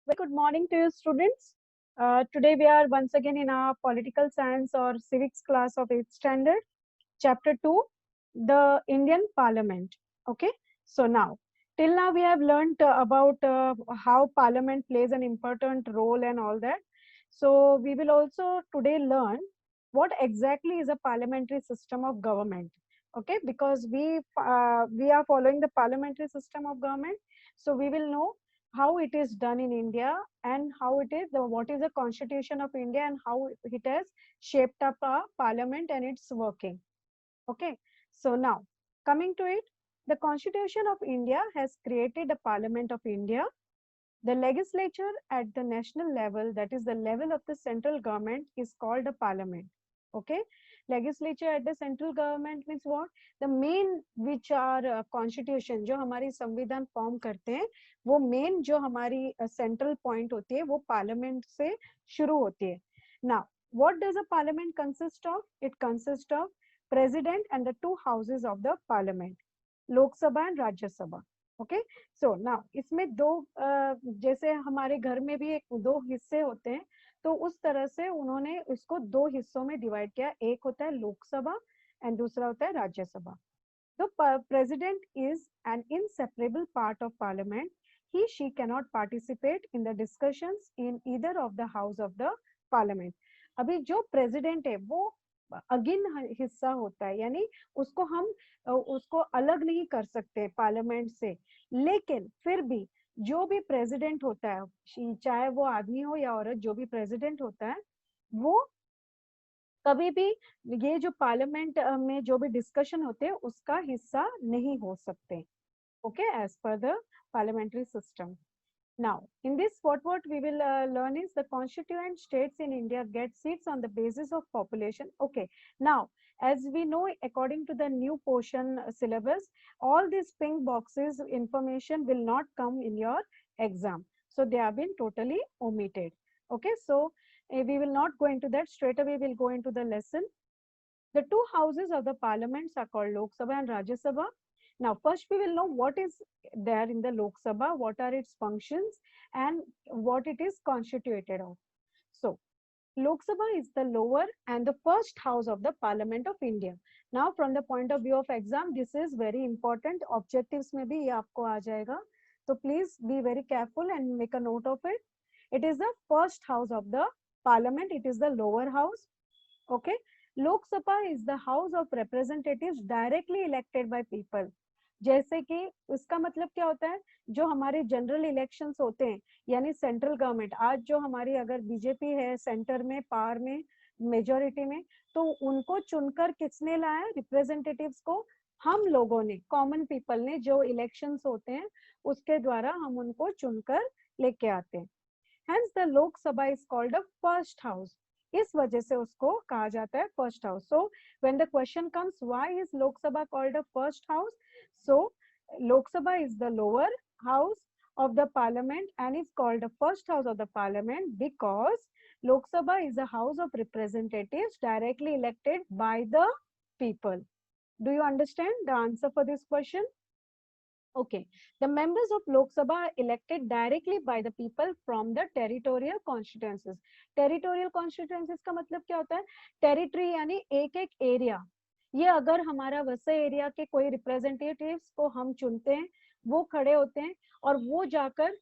Very good morning to you, students. Today we are once again in our political science or civics class of 8th standard, chapter 2, the Indian Parliament. Okay, so now, till now we have learnt about how Parliament plays an important role and all that. So we will also today learn what exactly is a parliamentary system of government. Okay, because we are following the parliamentary system of government, so we will know how it is done in India and how it is what is the constitution of India and how it has shaped up our parliament and its working. Okay, so now coming to it, the constitution of India has created a parliament of India. The legislature at the national level, that is the level of the central government, is called a parliament. Okay, legislature at the central government means what? The main which are constitution, जो हमारी संविधान form करते हैं, वो main जो हमारी central point होती है वो पार्लियामेंट से शुरू होती है. Now, what does a parliament consist of? It consists of president and the two houses of the parliament, लोक सभा and राज्य सभा. ओके, सो नाउ इसमें दो जैसे हमारे घर में भी एक दो हिस्से होते हैं, तो उस तरह से उन्होंने इसको दो हिस्सों में डिवाइड किया. एक होता है लोकसभा एंड दूसरा होता है Rajya Sabha. The president is an inseparable part of parliament. She cannot participate in the discussions in either of the house of the parliament. अभी जो president है वो अगिन हिस्सा होता है, यानी उसको हम उसको अलग नहीं कर सकते पार्लियामेंट से. लेकिन फिर भी जो भी प्रेसिडेंट होता है, चाहे वो आदमी हो या औरत, जो भी प्रेसिडेंट होता है वो कभी भी ये जो पार्लियामेंट में जो भी डिस्कशन होते हैं उसका हिस्सा नहीं हो सकते. Okay, as per the parliamentary system. Now, in this, what we will learn is the constituent states in India get seats on the basis of population. Okay, now, as we know, according to the new portion syllabus, all these pink boxes information will not come in your exam. So, they have been totally omitted. Okay, so we will not go into that. Straight away, we will go into the lesson. The two houses of the parliaments are called Lok Sabha and Rajya Sabha. Now, first we will know what is there in the Lok Sabha, what are its functions, and what it is constituted of. So, Lok Sabha is the lower and the first house of the Parliament of India. Now, from the point of view of exam, this is very important. Objectives में भी ये आपको आ जाएगा. So, please be very careful and make a note of it. It is the first house of the Parliament. It is the lower house. Okay. Lok Sabha is the house of representatives directly elected by people. जैसे कि इसका मतलब क्या होता है, जो हमारे general elections होते हैं, यानी सेंट्रल गवर्नमेंट, आज जो हमारी अगर बीजेपी है सेंटर में, पावर में, मेजोरिटी में, तो उनको चुनकर किसने लाया? रिप्रेजेंटेटिव्स को हम लोगों ने, कॉमन पीपल ने, जो इलेक्शंस होते हैं उसके द्वारा हम उनको चुनकर लेके आते हैं. Hence the Lok Sabha is called a first house. इस वजह से उसको कहा जाता है first house. So when the question comes why is लोक सभा कॉल्ड अ फर्स्ट हाउस, सो लोक सभा is the lower house of the parliament and is called the first house of the parliament because Lok Sabha is a house of representatives directly elected by the people. Do you understand the answer for this question? Okay, the members of Lok Sabha are elected directly by the people from the territorial constituencies. Territorial constituencies का मतलब क्या होता है? Territory यानी एक एक area. ये अगर हमारा वैसे एरिया के कोई रिप्रेजेंटेटिव्स को हम चुनते हैं, वो खड़े होते हैं और वो जाकर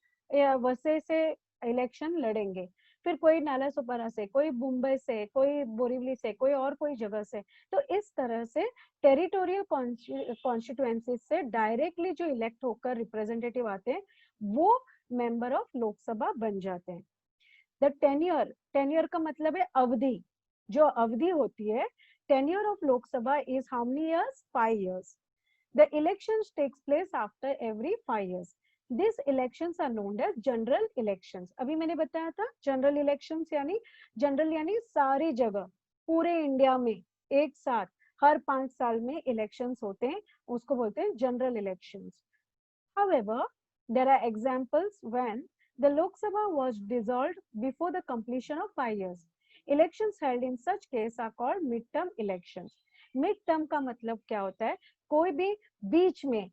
वैसे से इलेक्शन लड़ेंगे. फिर कोई नाला सुपारा से, कोई मुंबई से, कोई बोरीवली से, कोई और कोई जगह से. तो इस तरह से टेरिटोरियल कॉन्स्टिट्यूएंसी से डायरेक्टली जो इलेक्ट होकर रिप्रेजेंटेटिव आते हैं वो मेंबर ऑफ लोकसभा बन जाते हैं. द टेन्योर का मतलब है अवधि. जो अवधि होती है, tenure of Lok Sabha is how many years? 5 years. The elections takes place after every 5 years. These elections are known as general elections. अभी मैंने बताया था जनरल इलेक्शंस यानी जनरल यानी सारी जगह पूरे इंडिया में एक साथ हर 5 साल में इलेक्शंस होते हैं, उसको बोलते हैं general elections. However, there are examples when the Lok Sabha was dissolved before the completion of 5 years. Elections held in such case are called mid-term elections. Mid term का मतलब क्या होता है? कोई भी बीच में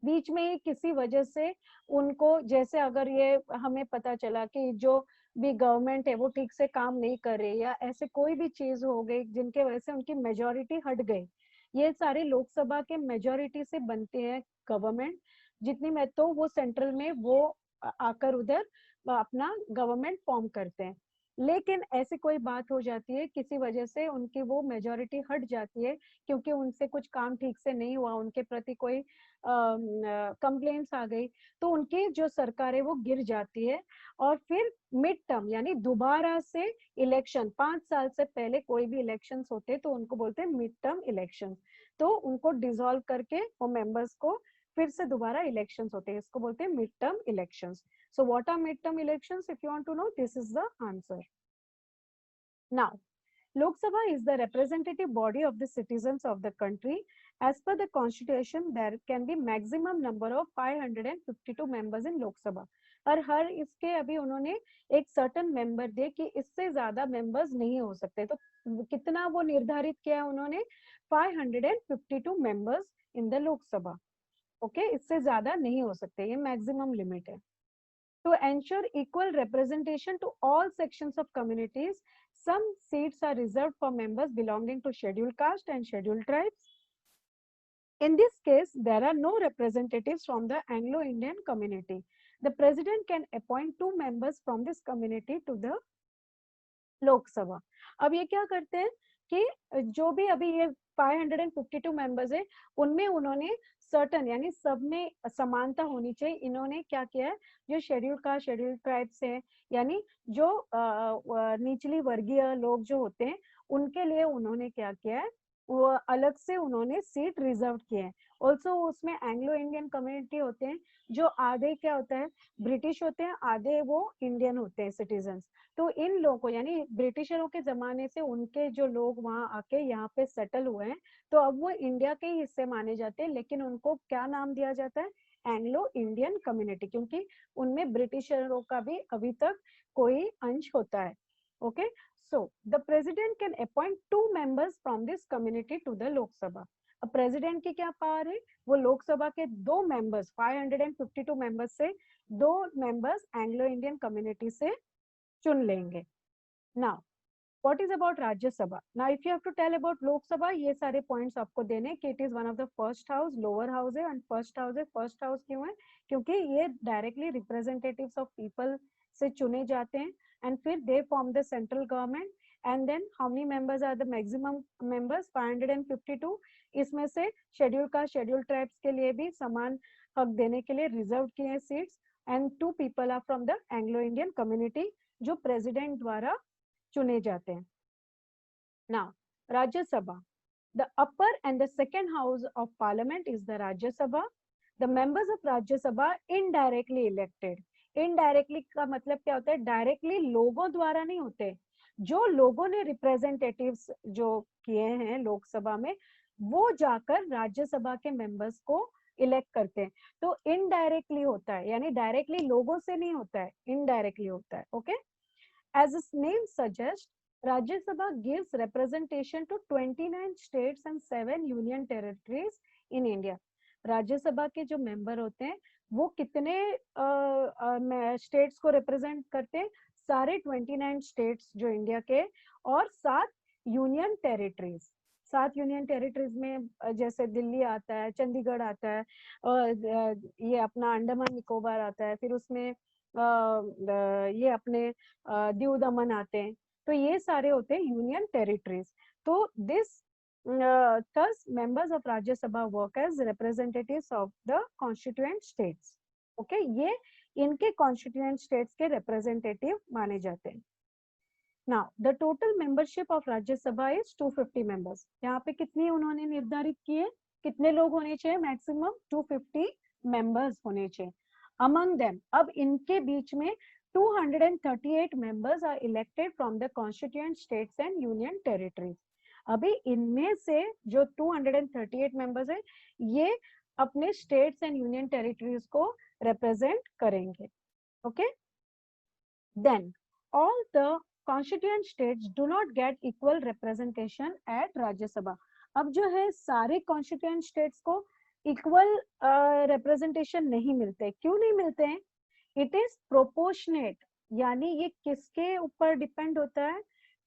बीच में ही किसी वजह से उनको, जैसे अगर ये हमें पता चला कि जो भी गवर्नमेंट है वो ठीक से काम नहीं कर रही, या ऐसे कोई भी चीज हो गई जिनके वजह से उनकी मेजोरिटी हट गई, ये सारे लोकसभा के मेजोरिटी से बनते हैं गवर्नमेंट, जितनी में तो वो सेंट्रल में वो आकर उधर अपना गवर्नमेंट फॉर्म करते हैं। लेकिन ऐसी कोई बात हो जाती है, किसी वजह से उनकी वो मेजोरिटी हट जाती है, क्योंकि उनसे कुछ काम ठीक से नहीं हुआ, उनके प्रति कोई कंप्लेंट्स आ गई, तो उनकी जो सरकार है वो गिर जाती है। और फिर मिड टर्म यानी दोबारा से इलेक्शन, 5 साल से पहले कोई भी इलेक्शंस होते तो उनको बोलते हैं मिड टर्म इलेक्शन, तो उनको डिसॉल्व करके वो मेंबर्स को फिर से दोबारा इलेक्शंस होते हैं, इसको बोलते हैं mid term elections. So what are midterm elections? If you want to know, this is the answer. Now, Lok Sabha is the representative body of the citizens of the country. As per the constitution, there can be maximum number of 552 members in Lok Sabha. और हर इसके अभी उन्होंने एक certain member दे कि इससे ज्यादा members नहीं हो सकते, तो कितना वो निर्धारित किया उन्होंने, 552 मेंबर्स इन द लोक सभा। ओके, इससे ज्यादा नहीं हो सकते, ये मैक्सिमम लिमिट है। To ensure equal representation to all sections of communities, some seats are reserved for members belonging to scheduled caste and scheduled tribes. In this case, there are no representatives from the Anglo-Indian community. The president can appoint 2 members from this community to the Lok Sabha. अब ये क्या करते हैं कि जो भी अभी ये 552 मेंबर्स है, उनमें उन्होंने सर्टन यानी सब में समानता होनी चाहिए, इन्होंने क्या किया है, जो शेड्यूल का शेड्यूल ट्राइब्स है, यानी जो निचली वर्गीय लोग जो होते हैं, उनके लिए उन्होंने क्या किया है, वो अलग से उन्होंने सीट रिजर्व किए हैं। ऑल्सो उसमें एंग्लो इंडियन कम्युनिटी होते हैं, जो आधे क्या होता है ब्रिटिश होते हैं, आधे वो इंडियन होते हैं सिटीजन्स। तो इन लोगों को, यानी ब्रिटिशरों के जमाने से उनके जो लोग वहां आके यहाँ पे सेटल हुए हैं, तो अब वो इंडिया के ही हिस्से माने जाते हैं, लेकिन उनको क्या नाम दिया जाता है, एंग्लो इंडियन कम्युनिटी, क्योंकि उनमें ब्रिटिशरों का भी अभी तक कोई अंश होता है। Okay, so the president can appoint 2 members from this community to the Lok Sabha. अब प्रेसिडेंट की क्या पावर है, वो लोकसभा के 2 मेंबर्स, 552 मेंबर्स से 2 मेंबर्स एंग्लो इंडियन कम्युनिटी से चुन लेंगे। Now what is about Rajya Sabha? Now if you have to tell about Lok Sabha, ये सारे points आपको देने कि it is one of the first house, lower house है, and first house है। first house क्यों है, क्योंकि ये directly representatives of people से चुने जाते हैं, and फिर they form the central government, and then how many members are the maximum members, 552। इसमें से schedule का schedule tribes के लिए भी समान हक देने के लिए रिजर्व किए हैं seats, and 2 people are from the Anglo Indian community जो प्रेसिडेंट द्वारा चुने जाते हैं। Now, Rajya Sabha. The upper and the second house of parliament is the Rajya Sabha. The members of Rajya Sabha indirectly elected. Indirectly का मतलब क्या होता है, डायरेक्टली लोगों द्वारा नहीं होते, जो लोगों ने रिप्रेजेंटेटिव्स जो किए हैं लोकसभा में, वो जाकर राज्यसभा के मेंबर्स को इलेक्ट करते हैं। तो इनडायरेक्टली होता है, यानी डायरेक्टली लोगों से नहीं होता है, इनडायरेक्टली होता है। Okay, as its name suggests, Rajya Sabha gives representation to 29 states and 7 union territories in India. राज्य सभा के जो मेंबर होते हैं वो कितने स्टेट्स को रिप्रेजेंट करते हैं, सारे 29 स्टेट्स जो इंडिया के, और 7 यूनियन टेरिटरीज। 7 यूनियन टेरिटरीज में जैसे दिल्ली आता है, चंडीगढ़ आता है, और ये अपना अंडमान निकोबार आता है, फिर उसमें ये अपने दीव दमन आते हैं, तो ये सारे होते हैं यूनियन टेरिटरीज। तो this thus members of Rajya Sabha work as representatives of the constituent states. Okay, ये इनके constituent states के representative माने जाते हैं। Now the total membership of Rajya Sabha is 250 members. यहाँ पे कितनी उन्होंने निर्धारित किए, कितने लोग होने चाहिए, मैक्सिमम 250 members होने चाहिए। Among them, अब इनके बीच में 238 members are elected from the constituent states and union territories. अभी इनमें से जो 238 मेंबर्स है, ये अपने स्टेट्स एंड यूनियन टेरिटरीज को रिप्रेजेंट करेंगे। Okay, then all the constituent states do not get equal representation at Rajya Sabha. अब जो है सारे कॉन्स्टिट्यूएंट स्टेट्स को इक्वल रिप्रेजेंटेशन नहीं मिलते। क्यों नहीं मिलते हैं? इट इज प्रोपोर्शनेट, यानी ये किसके ऊपर डिपेंड होता है?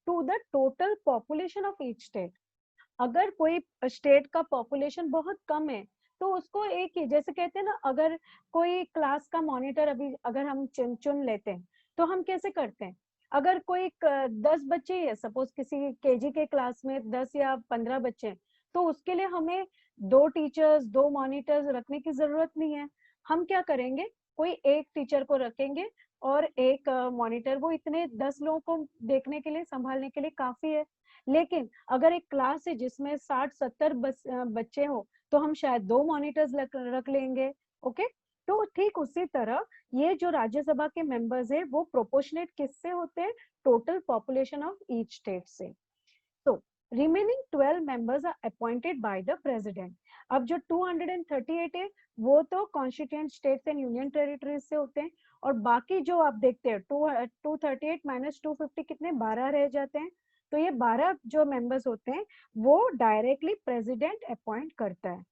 To the total population of each state. अगर कोई स्टेट का पॉपुलेशन बहुत कम है तो उसको एक ही, जैसे कहते हैं ना, अगर कोई क्लास का मॉनिटर अभी अगर हम चुन लेते हैं तो हम कैसे करते हैं? अगर कोई 10 बच्चे है, सपोज किसी केजी के क्लास में 10 या 15 बच्चे हैं, तो उसके लिए हमें 2 टीचर्स 2 मॉनिटर्स रखने की जरूरत नहीं है। हम क्या करेंगे, कोई एक टीचर को रखेंगे और एक मॉनिटर, वो इतने 10 लोगों को देखने के लिए, संभालने के लिए काफी है। लेकिन अगर एक क्लास है जिसमें 60-70 बच्चे हो तो हम शायद 2 मॉनिटर्स रख लेंगे। ओके, तो ठीक उसी तरह ये जो राज्यसभा के मेंबर्स है वो प्रोपोर्शनेट किससे होते हैं? Total population of each state से। तो remaining 12 members are appointed by the president. अब जो 238 है वो तो constituent states and union territories से होते हैं, और बाकी जो आप देखते हैं 238 माइनस 250 कितने, 12 रह जाते हैं। तो ये 12 जो मेंबर्स होते हैं वो डायरेक्टली प्रेसिडेंट अपॉइंट करता है।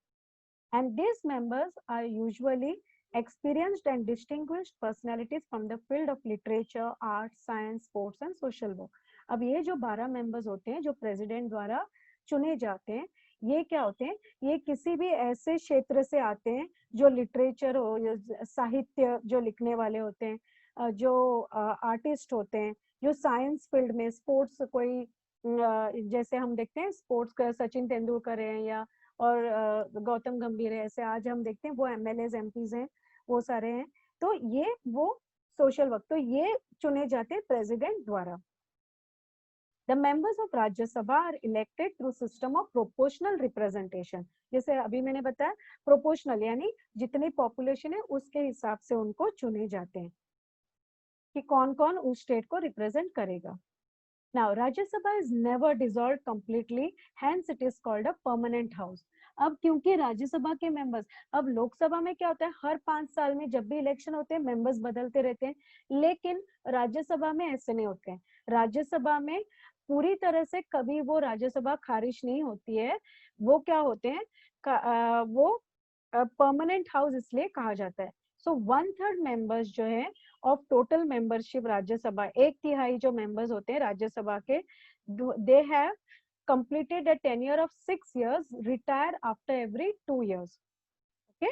And these members are usually experienced and distinguished personalities from the field of literature, art, science, sports and social work. अब ये जो 12 मेंबर्स होते हैं जो प्रेसिडेंट द्वारा चुने जाते हैं, ये क्या होते हैं? ये किसी भी ऐसे क्षेत्र से आते हैं जो लिटरेचर हो, साहित्य जो लिखने वाले होते हैं, जो आर्टिस्ट होते हैं, जो साइंस फील्ड में, स्पोर्ट्स कोई जैसे हम देखते हैं स्पोर्ट्स का सचिन तेंदुलकर है, या और गौतम गंभीर है, ऐसे आज हम देखते हैं वो एमएलए एमपीज हैं, वो सारे हैं। तो ये वो सोशल वर्क, तो ये चुने जाते हैं प्रेसिडेंट द्वारा। The members of Rajya Sabha are elected through system of proportional representation. जैसे अभी मैंने बताया प्रोपोर्शनल, यानी जितनी पॉपुलेशन है उसके हिसाब से उनको चुने जाते हैं कि कौन कौन उस स्टेट को रिप्रेजेंट करेगा। Now, Rajya Sabha is never dissolved completely, hence it is called a permanent house. अब क्योंकि राज्यसभा के मेंबर्स, अब लोकसभा में क्या होता है, हर 5 साल में जब भी इलेक्शन होते हैं मेंबर्स बदलते रहते हैं, लेकिन राज्यसभा में ऐसे नहीं होते हैं। राज्यसभा में पूरी तरह से कभी वो राज्यसभा खारिज नहीं होती है। वो क्या होते हैं, वो परमानेंट हाउस इसलिए कहा जाता है। सो 1/3 मेंबर्स जो है ऑफ टोटल मेंबरशिप राज्यसभा, 1/3 जो मेंबर्स होते हैं राज्यसभा के, they have completed a tenure of 6 years, retire after every 2 years. Okay,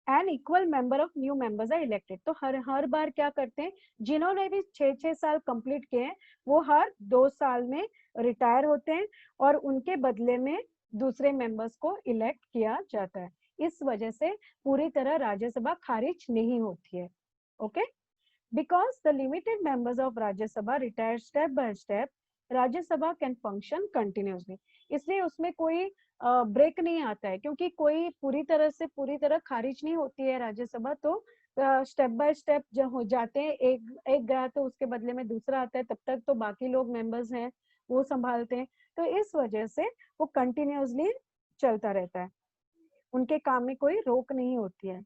an equal member of new members are elected. तो हर बार क्या करते हैं, जिन्होंने भी 6-6 साल कंप्लीट किए हैं वो हर 2 साल में रिटायर होते हैं और उनके बदले में दूसरे मेंबर्स को इलेक्ट किया जाता है। इस वजह से पूरी तरह राज्यसभा खारिज नहीं होती है। Okay, because the limited members of Rajya Sabha retire step by step, Rajya Sabha can function continuously. इसलिए उसमें कोई ब्रेक नहीं आता है, क्योंकि कोई पूरी तरह खारिज नहीं होती है राज्यसभा, तो स्टेप बाय स्टेप जो हो जाते हैं, एक गया तो उसके बदले में दूसरा आता है, तब तक तो बाकी लोग मेंबर्स हैं वो संभालते हैं। तो इस वजह से वो कंटिन्यूसली चलता रहता है, उनके काम में कोई रोक नहीं होती है।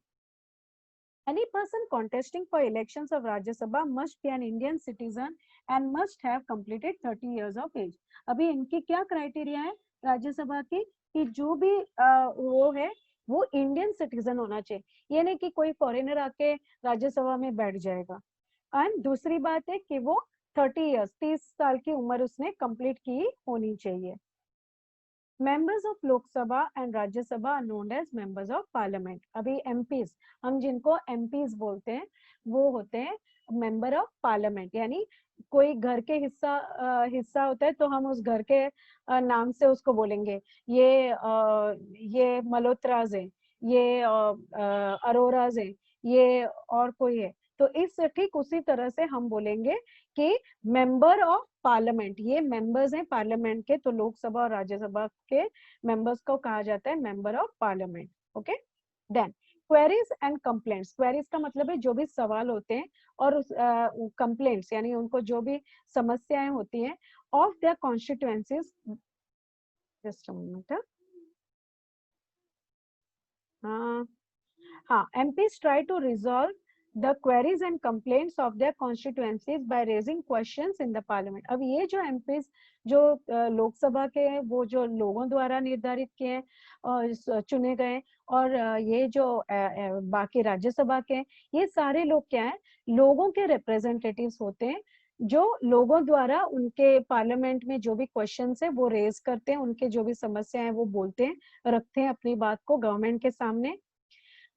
Any person contesting for elections of Rajya Sabha must be an Indian citizen and must have completed 30 years of age. अभी इनकी क्या क्राइटेरिया है राज्यसभा की, कि जो भी वो है वो इंडियन सिटीजन होना चाहिए, ये नहीं कि कोई फॉरेनर आके राज्यसभा में बैठ जाएगा। एंड दूसरी बात है कि वो 30 साल की उम्र उसने कंप्लीट की होनी चाहिए। Members of Lok Sabha and Rajya Sabha are known as members of Parliament. अभी MPs, हम जिनको MPs बोलते हैं वो होते हैं मेंबर ऑफ पार्लियामेंट, यानी कोई घर के हिस्सा होता है तो हम उस घर के नाम से उसको बोलेंगे, ये मल्होत्राज है, ये अरोराज है, ये और कोई है। तो इस ठीक उसी तरह से हम बोलेंगे कि मेंबर ऑफ पार्लियामेंट, ये मेंबर्स हैं पार्लियामेंट के, तो लोकसभा और राज्यसभा के मेंबर्स को कहा जाता है member of parliament. Okay, then queries and complaints. Queries का मतलब है जो भी सवाल होते हैं, और कंप्लेंट्स यानी उनको जो भी समस्याएं होती हैं of their constituencies. Just a moment. हाँ, MPs try to resolve the queries and complaints of their constituencies by raising questions in the parliament. अब ये जो MPs जो लोकसभा के हैं वो जो लोगों द्वारा निर्धारित किए हैं और चुने गए, और ये जो बाकी राज्यसभा के हैं, ये सारे लोग क्या हैं, लोगों के रिप्रेजेंटेटिव्स होते हैं, जो लोगों द्वारा उनके पार्लियामेंट में जो भी क्वेश्चंस है वो रेज करते हैं, उनके जो भी समस्या है वो बोलते हैं, रखते हैं अपनी बात को गवर्नमेंट के सामने.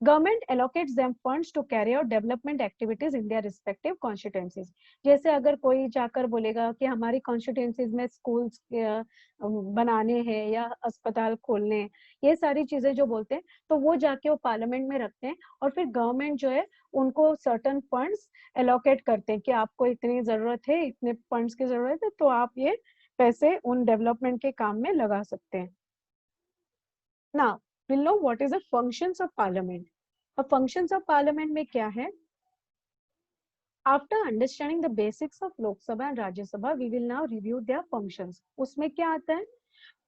Government allocates them funds to carry out development activities in their respective constituencies. जैसे अगर कोई जाकर बोलेगा कि हमारी constituencies में schools बनाने हैं या अस्पताल खोलने हैं, ये सारी चीजें जो बोलते हैं, तो वो जाके वो पार्लियामेंट में रखते हैं, और फिर गवर्नमेंट जो है उनको certain funds allocate करते हैं कि आपको इतनी जरूरत है, इतने funds की जरूरत है, तो आप ये पैसे उन डेवलपमेंट के काम में लगा सकते हैं. Now we'll know what is the functions of parliament. अब functions of parliament में क्या है? After understanding the basics of Lok Sabha and Rajya Sabha, we will now review their functions. उसमें क्या आता है?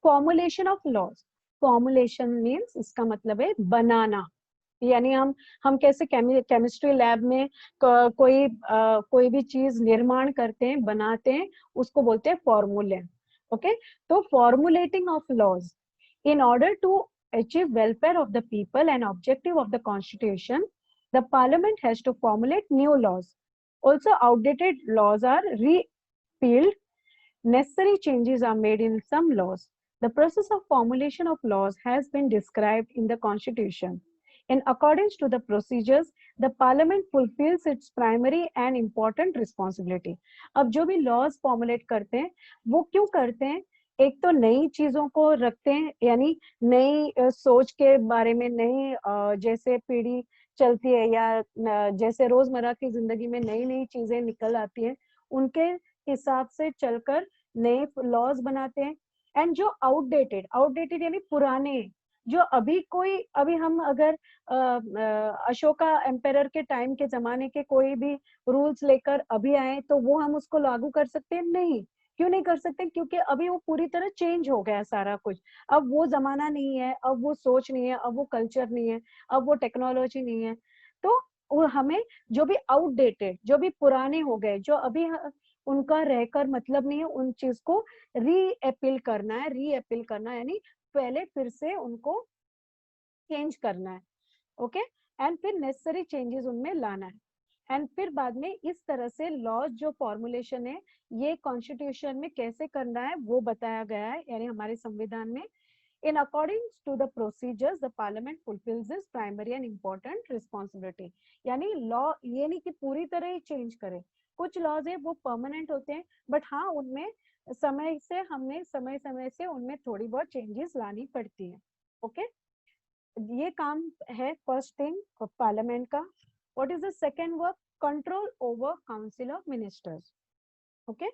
Formulation of laws. Formulation means इसका मतलब है बनाना, यानी हम कैसे केमिस्ट्री लैब में कोई भी चीज निर्माण करते हैं, बनाते हैं, उसको बोलते हैं फॉर्मूले. ओके, तो formulating of laws in order to achieve welfare of the people and objective of the constitution, the parliament has to formulate new laws. Also, outdated laws are repealed. Necessary changes are made in some laws. The process of formulation of laws has been described in the constitution. In accordance to the procedures, the parliament fulfills its primary and important responsibility. अब जो भी laws formulate करते हैं, वो क्यों करते हैं? एक तो नई चीजों को रखते हैं, यानी नई सोच के बारे में, नई जैसे पीढ़ी चलती है या जैसे रोजमर्रा की जिंदगी में नई नई चीजें निकल आती हैं, उनके हिसाब से चलकर नए लॉज बनाते हैं. एंड जो आउटडेटेड यानी पुराने, जो अभी हम अगर अशोका एम्पेरर के टाइम के जमाने के कोई भी रूल्स लेकर अभी आए तो वो हम उसको लागू कर सकते हैं? नहीं. क्यों नहीं कर सकते? क्योंकि अभी वो पूरी तरह चेंज हो गया सारा कुछ. अब वो जमाना नहीं है, अब वो सोच नहीं है, अब वो कल्चर नहीं है, अब वो टेक्नोलॉजी नहीं है. तो वो हमें जो भी आउटडेटेड, जो भी पुराने हो गए, जो अभी उनका रहकर मतलब नहीं है, उन चीज को रीअपील करना है, यानी पहले फिर से उनको चेंज करना है. ओके, एंड फिर नेसेसरी चेंजेस उनमें लाना है. एंड फिर बाद में इस तरह से लॉज जो फॉर्मुलेशन है, ये कॉन्स्टिट्यूशन में कैसे करना है वो बताया गया है, यानी हमारे संविधान में. In accordance to the procedures, the parliament fulfills this primary and important responsibility. यानी लॉ ये नहीं कि पूरी तरह ही चेंज करे, कुछ लॉज है वो परमानेंट होते हैं, बट हाँ उनमें समय समय से उनमें थोड़ी बहुत चेंजेस लानी पड़ती है. ओके, ये काम है फर्स्ट थिंग पार्लियामेंट का. What is the second work? Control over council of ministers. Okay,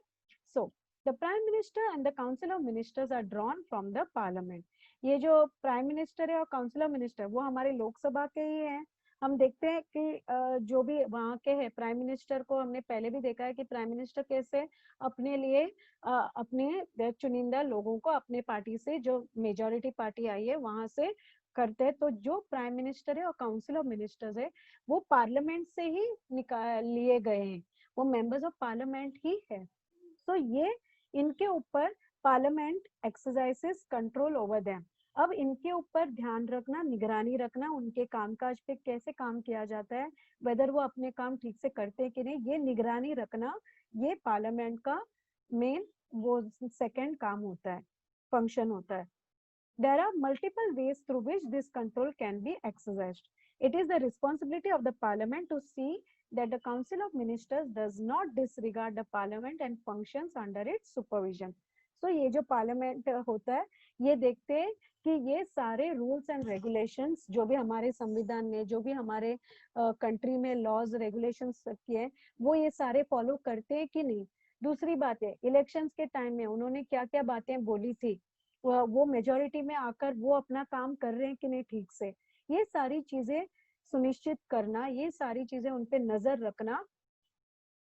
so the prime minister and the council of ministers are drawn from the parliament. ये जो प्राइम मिनिस्टर है और council of minister वो हमारे लोकसभा के ही हैं. हम देखते हैं कि जो भी वहाँ के हैं प्राइम मिनिस्टर को हमने पहले भी देखा है कि प्राइम मिनिस्टर कैसे अपने लिए अपने चुनिंदा लोगों को अपने पार्टी से, जो मेजोरिटी पार्टी आई है वहां से करते हैं. तो जो प्राइम मिनिस्टर है और काउंसिल ऑफ मिनिस्टर्स है वो पार्लियामेंट से ही लिए गए हैं, वो मेंबर्स ऑफ पार्लियामेंट ही है. तो ये इनके ऊपर parliament exercises control over them. अब इनके ऊपर ध्यान रखना, निगरानी रखना, उनके कामकाज पे कैसे काम किया जाता है, वेदर वो अपने काम ठीक से करते हैं कि नहीं, ये निगरानी रखना, ये पार्लियामेंट का मेन वो सेकंड काम होता है, फंक्शन होता है. There are multiple ways through which this control can be exercised. It is the responsibility of the parliament to see that the council of ministers does not disregard the parliament and functions under its supervision. So ये जो parliament होता है ये देखते हैं कि ये सारे रूल्स एंड रेगुलेशंस जो भी हमारे संविधान में, जो भी हमारे कंट्री में लॉज रेगुलेशंस किए हैं, वो ये सारे फॉलो करते हैं कि नहीं. दूसरी बात है, इलेक्शंस के टाइम में उन्होंने क्या क्या बातें बोली थी, वो मेजोरिटी में आकर वो अपना काम कर रहे हैं कि नहीं ठीक से. ये सारी चीजें सुनिश्चित करना, ये सारी चीजें उन पे नजर रखना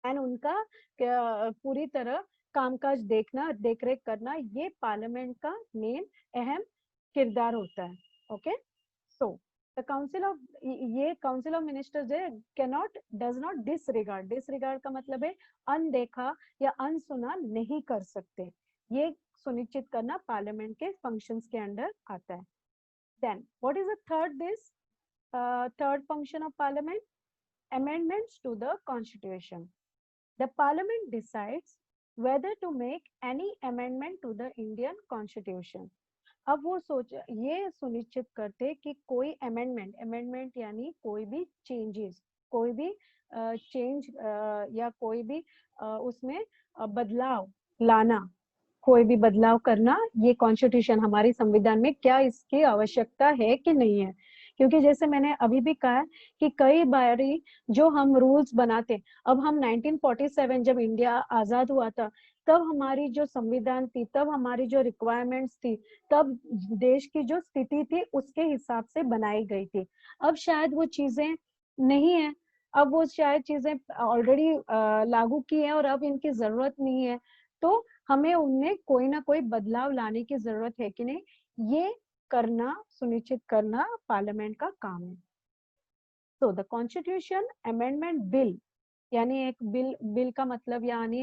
एंड उनका पूरी तरह कामकाज देखना, देखरेख करना, ये पार्लियामेंट का मेन अहम किरदार होता है. Okay, so the council of, ये council of ministers does not disregard, disregard का मतलब है अनदेखा या अनसुना नहीं कर सकते, ये सुनिश्चित करना पार्लियामेंट के फंक्शंस के अंडर आता है। Then what is the third function of parliament? Amendments to the constitution. The Parliament decides whether to make any amendment to the Indian Constitution. अब वो ये सुनिश्चित करते कि कोई अमेंडमेंट यानी कोई भी चेंजेस, कोई भी चेंज या कोई भी उसमें बदलाव लाना, कोई भी बदलाव करना, ये कॉन्स्टिट्यूशन हमारी संविधान में क्या इसकी आवश्यकता है कि नहीं है। क्योंकि जैसे मैंने अभी भी कहा कि कई बारी जो हम रूल्स बनाते, अब हम 1947 जब इंडिया आजाद हुआ था, तब हमारी जो संविधान थी, तब हमारी जो रिक्वायरमेंट्स थी, तब देश की जो स्थिति थी उसके हिसाब से बनाई गई थी। अब शायद वो चीजें नहीं है, अब वो शायद चीजें ऑलरेडी लागू की है और अब इनकी जरूरत नहीं है, तो हमें उनमें कोई ना कोई बदलाव लाने की जरूरत है कि नहीं, ये करना, सुनिश्चित करना पार्लियामेंट का काम है। तो द कॉन्स्टिट्यूशन अमेंडमेंट बिल, यानी एक बिल का मतलब यानी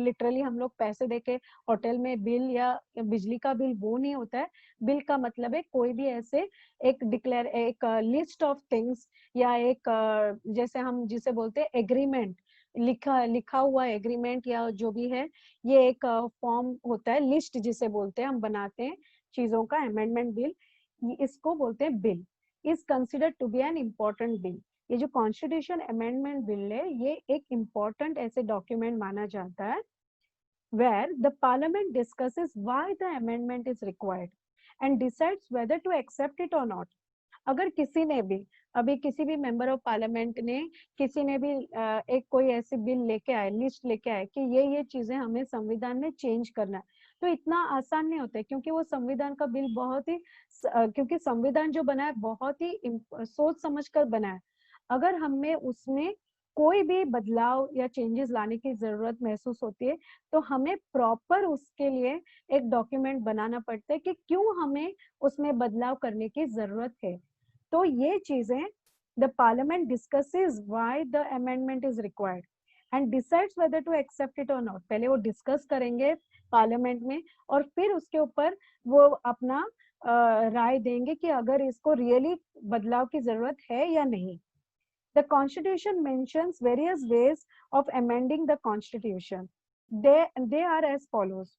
लिटरली हम लोग पैसे देके होटल में बिल या बिजली का बिल वो नहीं होता है। बिल का मतलब है कोई भी ऐसे एक लिस्ट ऑफ थिंग्स या एक जैसे हम जिसे बोलते हैं एग्रीमेंट, लिखा हुआ एग्रीमेंट या जो भी है, ये एक फॉर्म होता है, लिस्ट जिसे बोलते हैं, हम बनाते हैं चीजों का, अमेंडमेंट बिल, इसको बोलते हैं bill. Is considered to be an important bill. ये जो कॉन्स्टिट्यूशन अमेंडमेंट बिल है, ये एक इम्पोर्टेंट ऐसे डॉक्यूमेंट माना जाता है where the parliament discusses why the amendment is required and decides whether to accept it or not. अगर किसी ने भी, अभी किसी भी मेंबर ऑफ पार्लियामेंट ने, किसी ने भी एक कोई ऐसी बिल लेके आए, लिस्ट लेके आए कि ये चीजें हमें संविधान में चेंज करना है, तो इतना आसान नहीं होता है, क्योंकि वो संविधान का बिल बहुत ही क्योंकि संविधान जो बना है बहुत ही सोच समझ कर बना है। अगर हमें उसमें कोई भी बदलाव या चेंजेस लाने की जरूरत महसूस होती है, तो हमें प्रॉपर उसके लिए एक डॉक्यूमेंट बनाना पड़ता है कि क्यों हमें उसमें बदलाव करने की जरूरत है। तो ये चीजें the parliament discusses why the amendment is required and decides whether to accept it और नॉट। पहले वो डिस्कस करेंगे पार्लियामेंट में और फिर उसके ऊपर वो अपना राय देंगे कि अगर इसको रियली बदलाव की जरूरत है या नहीं। The Constitution mentions various ways of amending the Constitution. They are as follows.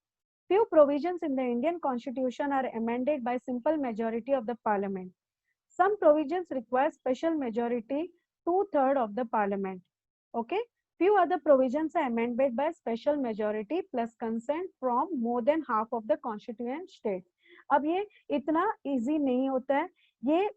Few provisions in the Indian Constitution are amended by simple majority of the Parliament. Some provisions require special majority, 2/3 of the Parliament. Okay. Few other provisions are amended by special majority plus consent from more than half of the constituent states. अब ये इतना easy नहीं होता है, ये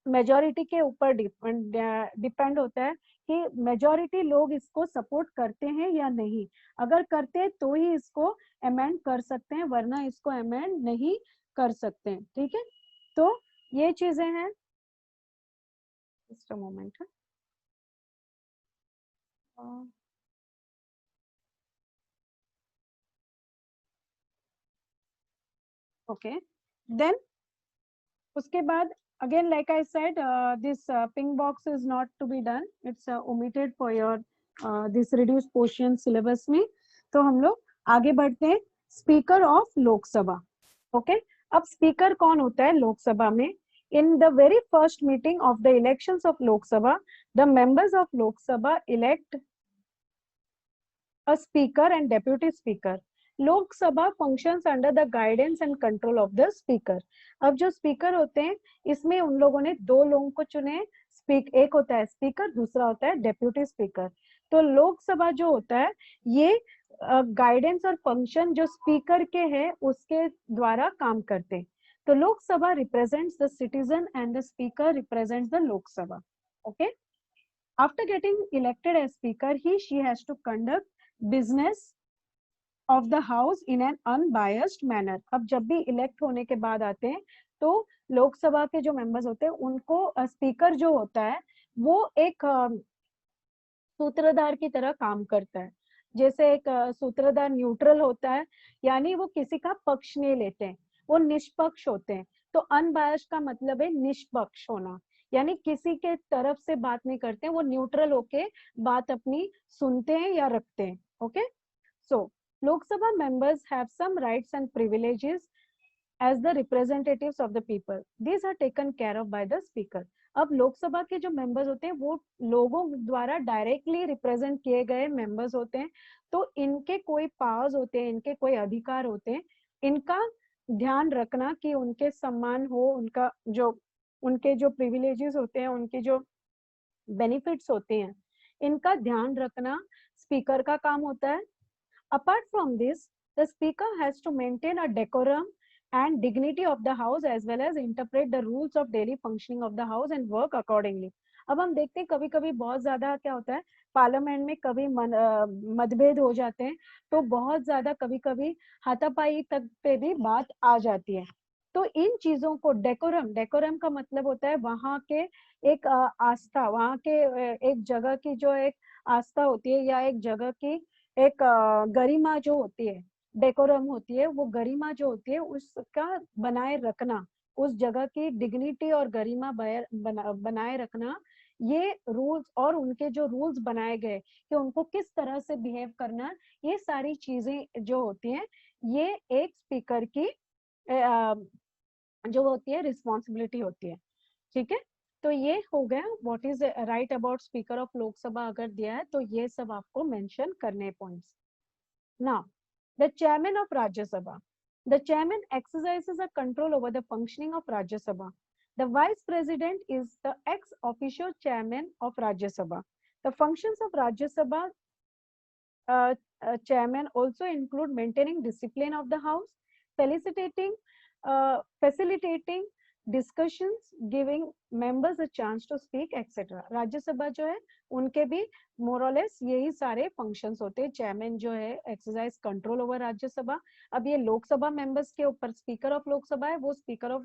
majority के ऊपर depend होता है कि मेजोरिटी लोग इसको सपोर्ट करते हैं या नहीं। अगर करते हैं तो ही इसको अमेंड कर सकते हैं, वरना इसको अमेंड नहीं कर सकते हैं। ठीक है, तो ये चीजें हैं। जस्ट अ मोमेंट है। ओके, देन उसके बाद again like I said, this pink box is not to be done, it's omitted for your this reduced portion syllabus में। तो हम लोग आगे बढ़ते हैं, स्पीकर ऑफ लोकसभा। ओके, अब स्पीकर कौन होता है लोकसभा में? In the very first meeting of the elections of Lok Sabha, the members of Lok Sabha elect a speaker and deputy speaker. Lok Sabha functions under the guidance and control of the speaker. अब जो speaker होते हैं, इसमें उन लोगों ने दो लोगों को चुने, एक होता है स्पीकर, दूसरा होता है डेप्यूटी स्पीकर। तो लोकसभा जो होता है, ये गाइडेंस और फंक्शन जो स्पीकर के हैं उसके द्वारा काम करते हैं। तो Lok Sabha represents the citizen and the speaker represents the Lok Sabha. Okay, after getting elected as speaker, he she has to conduct business of the house in an unbiased manner. अब जब भी इलेक्ट होने के बाद आते हैं, तो लोकसभा के जो मेंबर्स होते हैं, उनको स्पीकर जो होता है वो एक सूत्रधार की तरह काम करता है। जैसे एक सूत्रधार न्यूट्रल होता है, यानी वो किसी का पक्ष नहीं लेते हैं, वो निष्पक्ष होते हैं। तो अनबायस्ड का मतलब है निष्पक्ष होना, यानी किसी के तरफ से बात नहीं करते हैं, वो न्यूट्रल होके बात अपनी सुनते हैं या रखते हैं। Okay, so Lok Sabha members have some rights and privileges as the representatives of the people. These are taken care of by the speaker. अब लोकसभा के जो मेंबर्स होते हैं वो लोगों द्वारा डायरेक्टली रिप्रेजेंट किए गए मेंबर्स होते हैं, तो इनके कोई पावर्स होते हैं, इनके कोई अधिकार होते हैं, इनका ध्यान रखना कि उनके सम्मान हो, उनका जो उनके जो प्रिविलेजेस होते हैं, उनके जो बेनिफिट्स होते हैं, इनका ध्यान रखना स्पीकर का काम होता है। Apart from this, the speaker has to maintain a decorum and dignity of the house as well as interpret the rules of daily functioning of the house and work accordingly. अब हम देखते हैं कभी कभी बहुत ज्यादा क्या होता है, पार्लियामेंट में कभी मतभेद हो जाते हैं, तो बहुत ज्यादा कभी कभी हाथापाई तक पे भी बात आ जाती है। तो इन चीजों को डेकोरम, डेकोरम का मतलब होता है वहां के एक आस्था, वहां के एक जगह की जो एक आस्था होती है या एक जगह की एक गरिमा जो होती है, डेकोरम होती है, वो गरिमा जो होती है उसका बनाए रखना, उस जगह की डिग्निटी और गरिमा बनाए रखना, ये रूल्स और उनके जो रूल्स बनाए गए कि उनको किस तरह से बिहेव करना, ये सारी चीजें जो होती हैं, ये एक स्पीकर की जो होती है रिस्पॉन्सिबिलिटी होती है। ठीक है, तो ये हो गया what is right about speaker of Lok Sabha, अगर दिया है तो ये सब आपको मेंशन करने points. Now the chairman of Rajya Sabha, the chairman exercises a control over the functioning of Rajya Sabha. The vice president is the ex officio chairman of Rajya Sabha. The functions of Rajya Sabha chairman also include maintaining discipline of the house, facilitating discussions, giving members a chance to speak, etc. Rajya Sabha जो है उनके भी मोरलेस यही सारे functions होते हैं। Chairman जो है एक्सरसाइज कंट्रोल ओवर राज्यसभा। अब ये लोकसभा मेंबर्स के ऊपर स्पीकर ऑफ लोकसभा है, वो स्पीकर ऑफ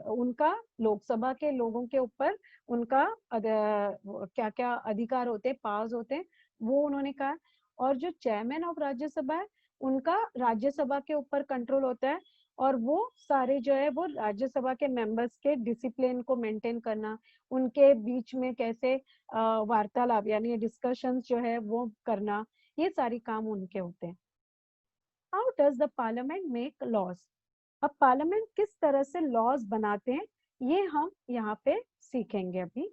उनका लोकसभा के लोगों के ऊपर उनका क्या क्या अधिकार होते हैं, पावर्स होते हैं, वो उन्होंने कहा। और जो चेयरमैन ऑफ राज्यसभा है उनका राज्यसभा के ऊपर कंट्रोल होता है, और वो सारे जो है वो राज्यसभा के मेंबर्स के डिसिप्लिन को मेंटेन करना, उनके बीच में कैसे वार्तालाप यानी डिस्कशंस जो है वो करना, ये सारी काम उनके होते हैं। How does the parliament make laws? अब पार्लियामेंट किस तरह से लॉज बनाते हैं ये हम यहाँ पे सीखेंगे अभी।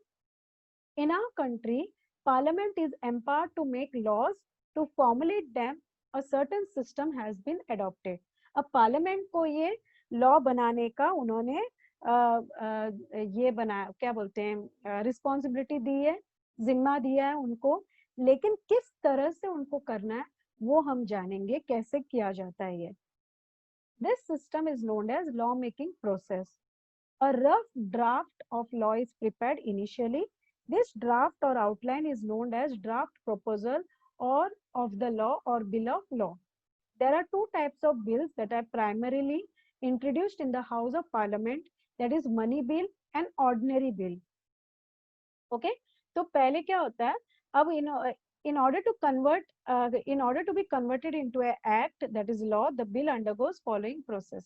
In our country, Parliament is empowered to make laws. To formulate them, a certain system has been adopted. अब पार्लियामेंट को ये लॉ बनाने का उन्होंने ये बनाया, क्या बोलते हैं, रिस्पॉन्सिबिलिटी दी है, जिम्मा दिया है उनको, लेकिन किस तरह से उनको करना है वो हम जानेंगे कैसे किया जाता है ये। This system is known as law making process. A rough draft of law is prepared initially. This draft or outline is known as draft proposal or of the law or bill of law. There are two types of bills that are primarily introduced in the House of Parliament, that is money bill and ordinary bill. Okay, तो पहले क्या होता है, अब in order to be converted into an act, that is law, the bill undergoes following process.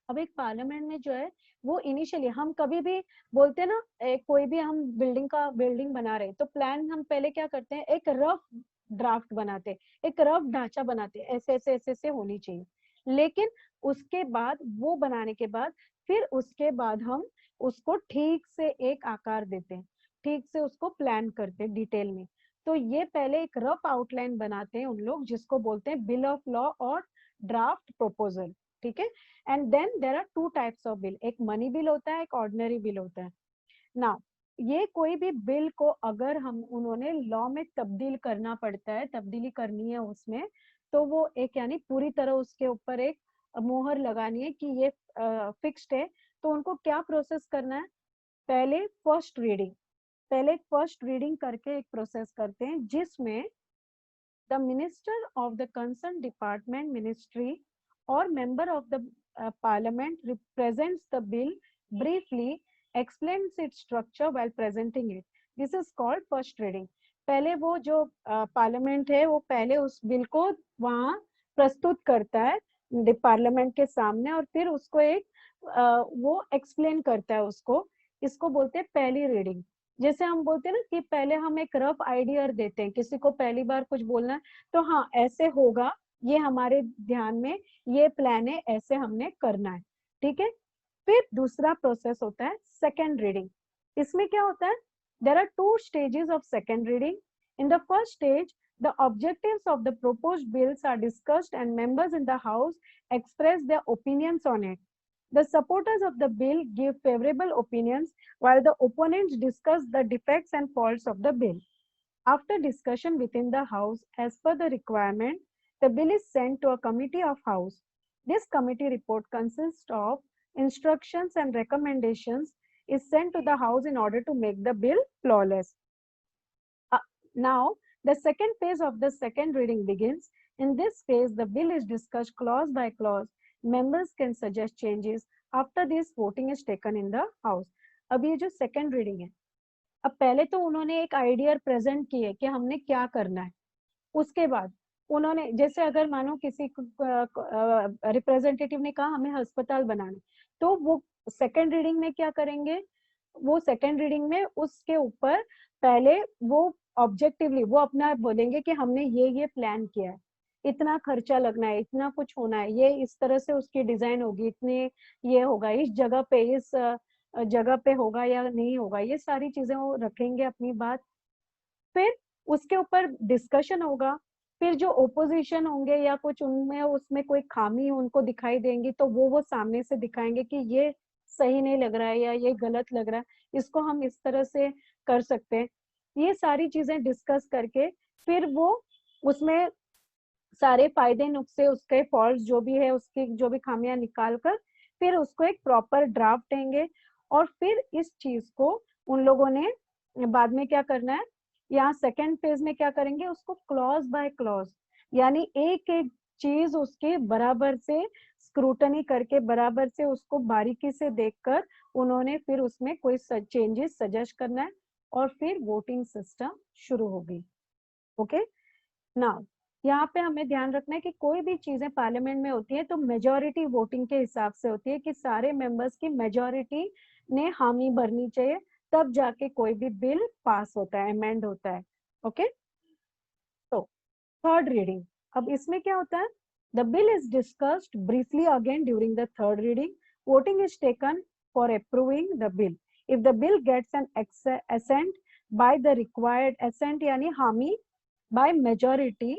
अब एक parliament में जो है वो इनिशियली हम कभी भी बोलते हैं ना, कोई भी हम बिल्डिंग बना रहे तो प्लान हम पहले क्या करते हैं, एक रफ ड्राफ्ट बनाते, एक रफ ढांचा बनाते, ऐसे ऐसे ऐसे ऐसे होनी चाहिए। लेकिन उसके बाद वो बनाने के बाद फिर उसके बाद हम उसको ठीक से एक आकार देते हैं, ठीक से उसको प्लान करते हैं डिटेल में। तो ये पहले एक रफ आउटलाइन बनाते हैं उन लोग, जिसको बोलते हैं बिल ऑफ लॉ और ड्राफ्ट प्रोपोजल। ठीक है, and then there are two types of bill, एक मनी बिल होता है, एक ऑर्डिनरी बिल होता है। नाउ ये कोई भी बिल को अगर हम उन्होंने लॉ में तब्दील करना पड़ता है, तब्दीली करनी है उसमें, तो वो एक यानी पूरी तरह उसके ऊपर एक मोहर लगानी है कि ये फिक्स्ड है, तो उनको क्या प्रोसेस करना है, पहले फर्स्ट रीडिंग करके एक प्रोसेस करते हैं, जिसमें the minister of the concerned department, ministry or member of the parliament represents the bill briefly, explains its structure while presenting it. This is called first reading. पहले वो जो पार्लियामेंट है वो पहले उस बिल को वहाँ प्रस्तुत करता है पार्लियामेंट के सामने, और फिर उसको एक वो एक्सप्लेन करता है उसको, इसको बोलते हैं पहली रीडिंग। जैसे हम बोलते हैं ना कि पहले हम एक रफ आइडिया देते हैं, किसी को पहली बार कुछ बोलना है तो हाँ ऐसे होगा, ये हमारे ध्यान में, ये प्लान है, ऐसे हमने करना है, ठीक है। फिर दूसरा प्रोसेस होता है सेकेंड रीडिंग। इसमें क्या होता है, there are two stages of second reading. In the first stage the objectives of the proposed bills are discussed and members in the house express their opinions on it. The supporters of the bill give favorable opinions while the opponents discuss the defects and faults of the bill. After discussion within the house as per the requirement, the bill is sent to a committee of house. This committee report consists of instructions and recommendations is sent to the house in order to make the bill flawless. Now, the second phase of the second reading begins. In this phase, the bill is discussed clause by clause. Members can suggest changes. After this, voting is taken in the house. अब ये जो second reading है, अब पहले तो उन्होंने एक idea present की है कि हमने क्या करना है। उसके बाद उन्होंने, जैसे अगर मानो किसी रिप्रेजेंटेटिव ने कहा हमें अस्पताल बनाना, तो वो सेकेंड रीडिंग में क्या करेंगे, वो सेकेंड रीडिंग में उसके ऊपर पहले वो ऑब्जेक्टिवली वो अपना बोलेंगे कि हमने ये प्लान किया है, इतना खर्चा लगना है, इतना कुछ होना है, ये इस तरह से उसकी डिजाइन होगी, इतने ये होगा, इस जगह पे, इस जगह पे होगा या नहीं होगा, ये सारी चीजें वो रखेंगे अपनी बात। फिर उसके ऊपर डिस्कशन होगा। फिर जो ओपोजिशन होंगे या कुछ उनमें उसमें कोई खामी उनको दिखाई देंगी तो वो सामने से दिखाएंगे कि ये सही नहीं लग रहा है या ये गलत लग रहा है, इसको हम इस तरह से कर सकते हैं। ये सारी चीजें डिस्कस करके फिर वो उसमें सारे फायदे नुक्से, उसके फॉल्ट जो भी है, उसकी जो भी खामियां निकाल कर फिर उसको एक प्रॉपर ड्राफ्ट देंगे। और फिर इस चीज को उन लोगों ने बाद में क्या करना है, यहाँ सेकेंड फेज में क्या करेंगे, उसको क्लॉज बाय क्लॉज, यानी एक एक चीज उसके बराबर से स्क्रूटनी करके, बराबर से उसको बारीकी से देखकर उन्होंने फिर उसमें कोई चेंजेस सजेस्ट करना है और फिर वोटिंग सिस्टम शुरू होगी। ओके, नाउ यहाँ पे हमें ध्यान रखना है कि कोई भी चीजें पार्लियामेंट में होती है तो मेजोरिटी वोटिंग के हिसाब से होती है, कि सारे मेंबर्स की मेजोरिटी ने हामी भरनी चाहिए, तब जाके कोई भी बिल पास होता है, अमेंड होता है। ओके, तो थर्ड रीडिंग, अब इसमें क्या होता है, the bill is discussed briefly again during the third reading, voting is taken for approving the bill. If the bill gets an assent by the required assent यानी हामी by majority,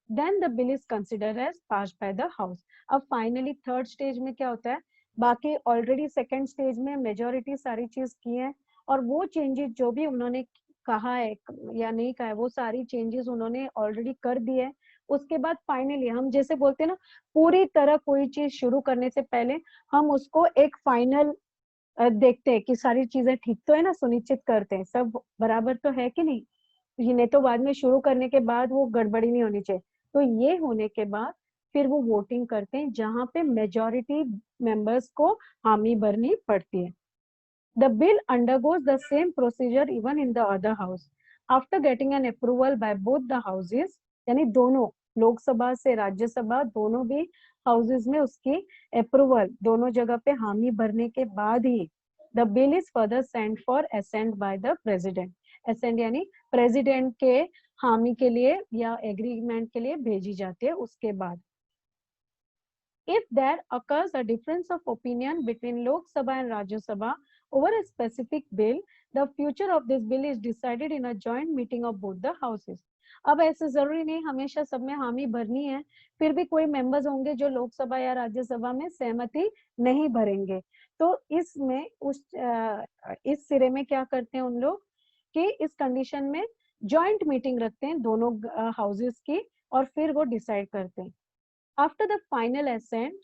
then the bill is considered as passed by the house. अब finally third stage में क्या होता है, बाकी already second stage में majority सारी चीज की है और वो चेंजेस जो भी उन्होंने कहा है या नहीं कहा है, वो सारी चेंजेस उन्होंने ऑलरेडी कर दिए है। उसके बाद फाइनली हम जैसे बोलते हैं ना, पूरी तरह कोई चीज शुरू करने से पहले हम उसको एक फाइनल देखते हैं कि सारी चीजें ठीक तो है ना, सुनिश्चित करते हैं सब बराबर तो है कि नहीं, नहीं तो बाद में शुरू करने के बाद वो गड़बड़ी नहीं होनी चाहिए। तो ये होने के बाद फिर वो वोटिंग करते हैं जहां पे मेजोरिटी मेंबर्स को हामी भरनी पड़ती है। The bill undergoes the same procedure even in the other house. After getting an approval by both the houses, यानी दोनों लोकसभा से राज्यसभा दोनों भी हाउसेज में उसकी अप्रूवल दोनों जगह पे हामी भरने के बाद ही the bill is further sent for assent by the president. assent यानी प्रेसिडेंट के हामी के लिए या एग्रीमेंट के लिए भेजी जाती है उसके बाद। If there occurs a difference of opinion between Lok Sabha and Rajya Sabha over a specific bill, the future of this bill is decided in a joint meeting of both the houses. अब ऐसे जरूरी नहीं हमेशा सब में हामी भरनी है, फिर भी कोई मेंबर्स होंगे जो लोकसभा या राज्यसभा में सहमति नहीं भरेंगे, तो इसमें इस सिरे में क्या करते हैं उन लोग कि इस कंडीशन में जॉइंट मीटिंग रखते हैं दोनों हाउसेस की और फिर वो डिसाइड करते हैं। After the final assent,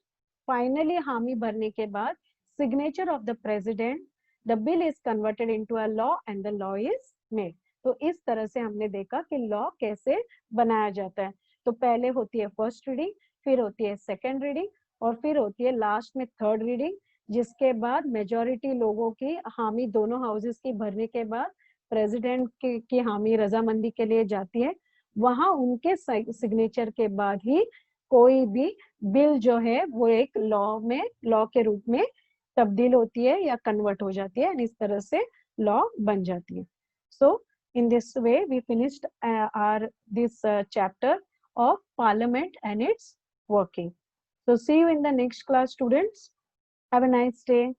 finally हामी भरने के बाद signature of the president, the bill is converted into a law and the law is made. तो इस तरह से हमने देखा कि लॉ कैसे बनाया जाता है। तो पहले होती है फर्स्ट रीडिंग, फिर होती है सेकेंड रीडिंग और फिर होती है लास्ट में थर्ड रीडिंग, जिसके बाद मेजोरिटी लोगों की हामी दोनों हाउसेस की भरने के बाद प्रेसिडेंट की हामी रजामंदी के लिए जाती है, वहां उनके सिग्नेचर के बाद ही कोई भी बिल जो है वो एक लॉ के रूप में तब्दील होती है या कन्वर्ट हो जाती है, इस तरह से लॉ बन जाती है. सो in this way we finished our this chapter of parliament and its working. So see you in the next class, students. Have a nice day.